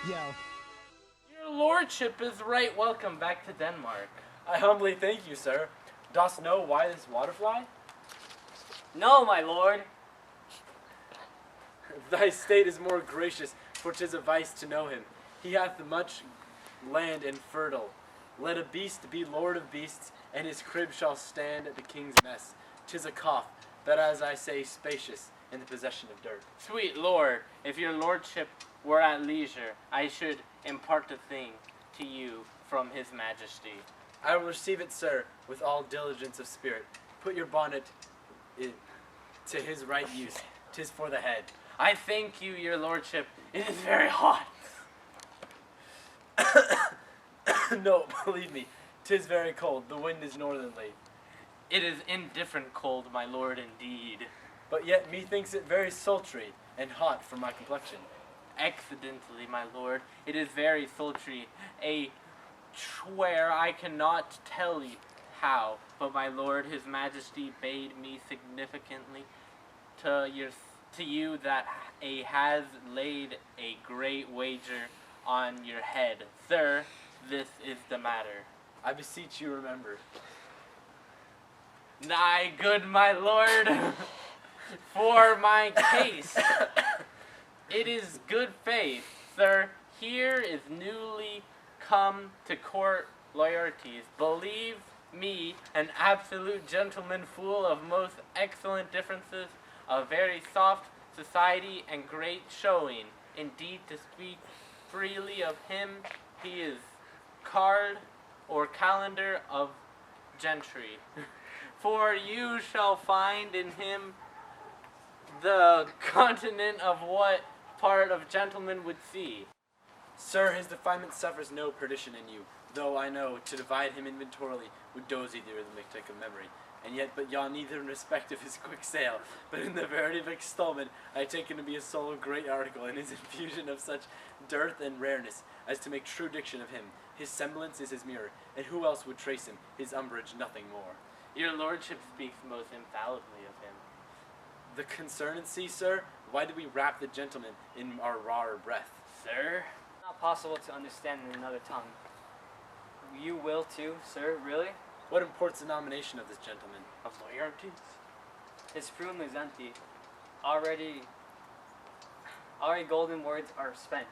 Yo. Your lordship is right welcome back to Denmark. I humbly thank you, sir. Dost know why this water fly? No, my lord. Thy state is more gracious, for 'tis a vice to know him. He hath much land and fertile. Let a beast be lord of beasts, and his crib shall stand at the king's mess. 'Tis a cough, but as I say, spacious, in the possession of dirt. Sweet lord, if your lordship were at leisure, I should impart a thing to you from his majesty. I will receive it, sir, with all diligence of spirit. Put your bonnet to his right use. 'Tis for the head. I thank you, your lordship. It is very hot. No, believe me, 'tis very cold. The wind is northerly. It is indifferent cold, my lord, indeed. But yet methinks it very sultry and hot for my complexion. Accidentally, my lord, it is very sultry. Where I cannot tell you how, but my lord, his majesty bade me significantly to you that has laid a great wager on your head. Sir, this is the matter. I beseech you remember. Nay, good my lord, for my case, it is good faith, sir. Here is newly come to court loyalties. Believe me, an absolute gentleman, full of most excellent differences, a very soft society and great showing. Indeed, to speak freely of him, he is card or calendar of gentry. For you shall find in him the continent of what part of gentlemen would see. Sir, his defilement suffers no perdition in you, though I know to divide him inventorily would dozy the arithmetic of memory, and yet but yaw neither in respect of his quick sale, but in the verity of extolment I take him to be a soul of great article, in his infusion of such dearth and rareness, as to make true diction of him. His semblance is his mirror, and who else would trace him, his umbrage nothing more. Your lordship speaks most infallibly of him. The concernancy, sir, why do we wrap the gentleman in our rawer breath? Sir? Not possible to understand in another tongue. You will too, sir, really? What imports the nomination of this gentleman? Of loyalties? His room is empty. Already golden words are spent.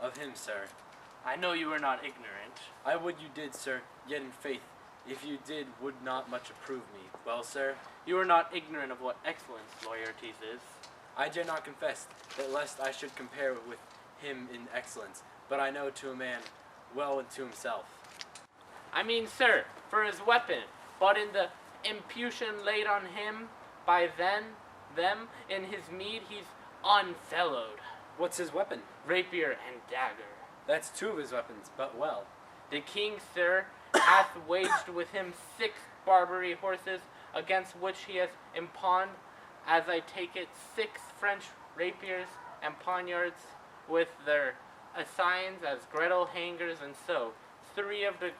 Of him, sir. I know you are not ignorant. I would you did, sir, yet in faith, if you did, would not much approve me. Well, sir, You are not ignorant of what excellence loyalties is. I dare not confess that lest I should compare with him in excellence, but I know to a man well and to himself. I mean, sir, for his weapon, but in the imputation laid on him by them in his meed, he's unfellowed. What's his weapon? Rapier and dagger. That's two of his weapons, but well. The king, sir, hath waged with him 6 Barbary horses, against which he has impawned, as I take it, 6 French rapiers and poniards, with their assigns as Gretel hangers, and so 3 of the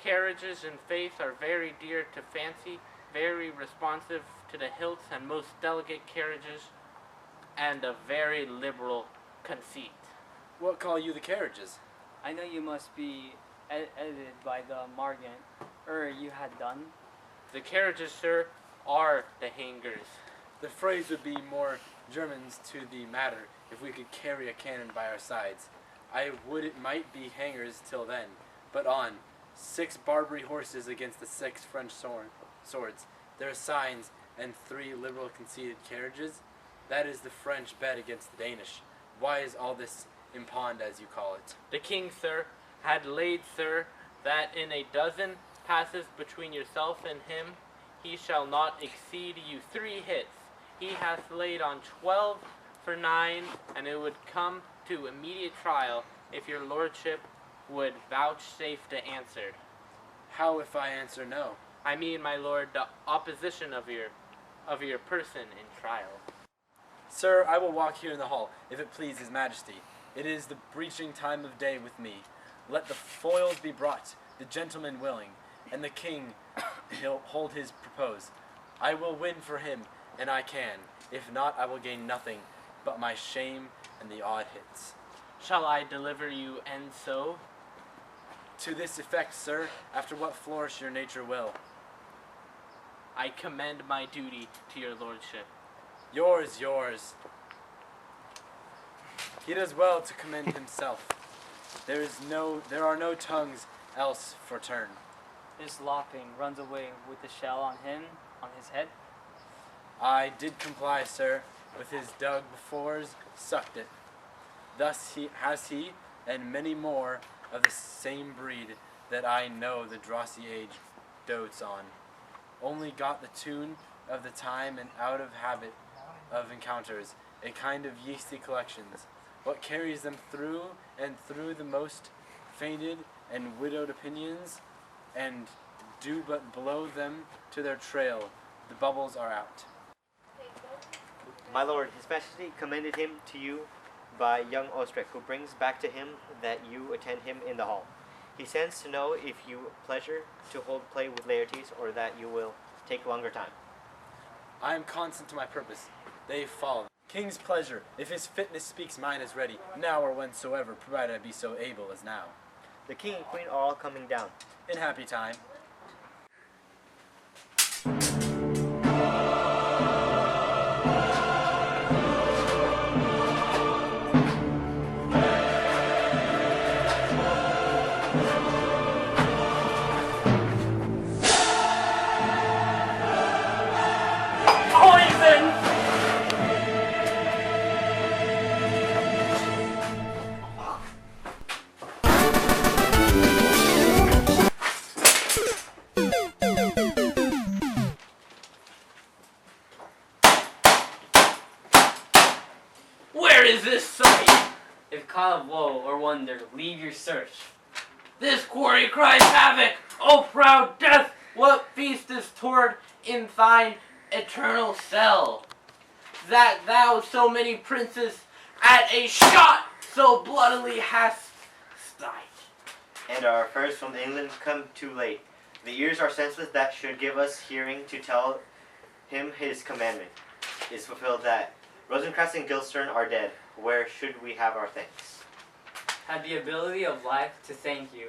carriages in face are very dear to fancy, very responsive to the hilts, and most delicate carriages, and of very liberal conceit. What call you the carriages? I know you must be edited by the Margant, you had done. The carriages, sir, are the hangers. The phrase would be more Germans to the matter if we could carry a cannon by our sides. I would it might be hangers till then, but on 6 Barbary horses against the 6 French swords, their signs, and 3 liberal conceited carriages. That is the French bet against the Danish. Why is all this impawned, as you call it? The king, sir, had laid, sir, that in a dozen passes between yourself and him, he shall not exceed you 3 hits. He hath laid on 12 for 9, and it would come to immediate trial if your lordship would vouchsafe to answer. How if I answer no? I mean, my lord, the opposition of your person in trial. Sir, I will walk here in the hall, if it please his majesty. It is the breaching time of day with me. Let the foils be brought, the gentleman willing, and the king he'll hold his propose. I will win for him, and I can. If not, I will gain nothing but my shame and the odd hits. Shall I deliver you and so? To this effect, sir, after what flourish your nature will. I commend my duty to your lordship. Yours. He does well to commend himself. There are no tongues else for turn. This lopping runs away with the shell on his head. I did comply, sir, with his dug befores, sucked it. Thus has he, and many more of the same breed that I know the drossy age dotes on, only got the tune of the time and out of habit of encounters, a kind of yeasty collections. What carries them through and through the most fainted and widowed opinions, and do but blow them to their trail, the bubbles are out. My lord, His Majesty commended him to you by young Ostrich, who brings back to him that you attend him in the hall. He sends to know if you pleasure to hold play with Laertes, or that you will take longer time. I am constant to my purpose. They follow. King's pleasure, if his fitness speaks, mine is ready, now or whensoever, provided I be so able as now. The king and queen are all coming down. In happy time. Where is this sight? If cause of woe or wonder, leave your search. This quarry cries havoc! O proud death, what feast is toward in thine eternal cell? That thou so many princes at a shot so bloodily hast strike. And our affairs from England come too late. The ears are senseless that should give us hearing to tell him his commandment is fulfilled, that Rosencrantz and Guildenstern are dead. Where should we have our thanks? Had the ability of life to thank you.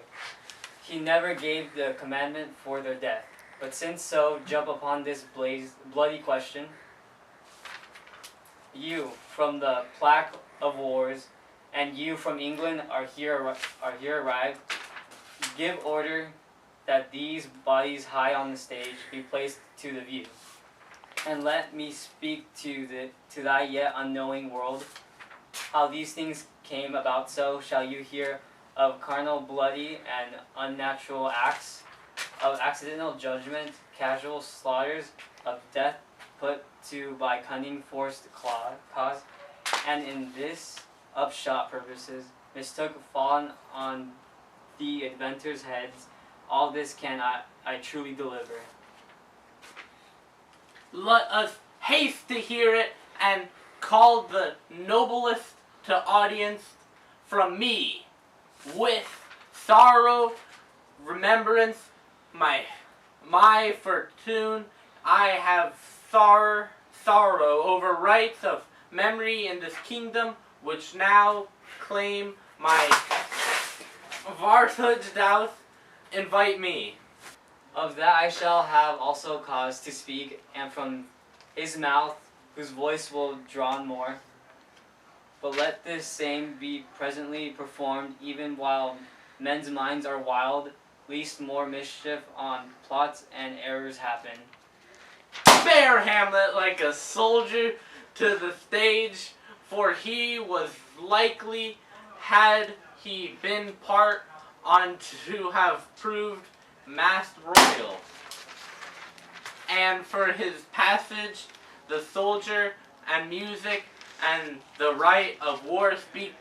He never gave the commandment for their death. But since so, jump upon this bloody question. You from the plague of wars, and you from England are here arrived. Give order that these bodies high on the stage be placed to the view. And let me speak to thy yet unknowing world. How these things came about, so shall you hear of carnal, bloody, and unnatural acts, of accidental judgment, casual slaughters, of death put to by cunning forced cause, and in this upshot purposes mistook fallen on the inventors' heads. All this can I truly deliver. Let us haste to hear it, and call the noblest to audience from me, with sorrow, remembrance, my fortune. I have sorrow over rights of memory in this kingdom, which now claim my vartude doth invite me. Of that I shall have also cause to speak, and from his mouth, whose voice will draw more. But let this same be presently performed, even while men's minds are wild, lest more mischief on plots and errors happen. Bear Hamlet like a soldier to the stage, for he was likely, had he been part on to have proved masked royal. And for his passage, the soldier and music and the right of war speak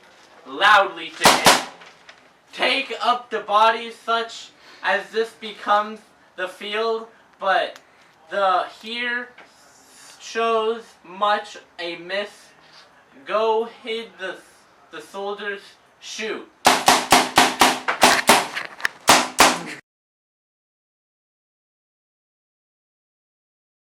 loudly to him. Take up the body such as this becomes the field, but the here shows much amiss. Go hid the soldiers shoot.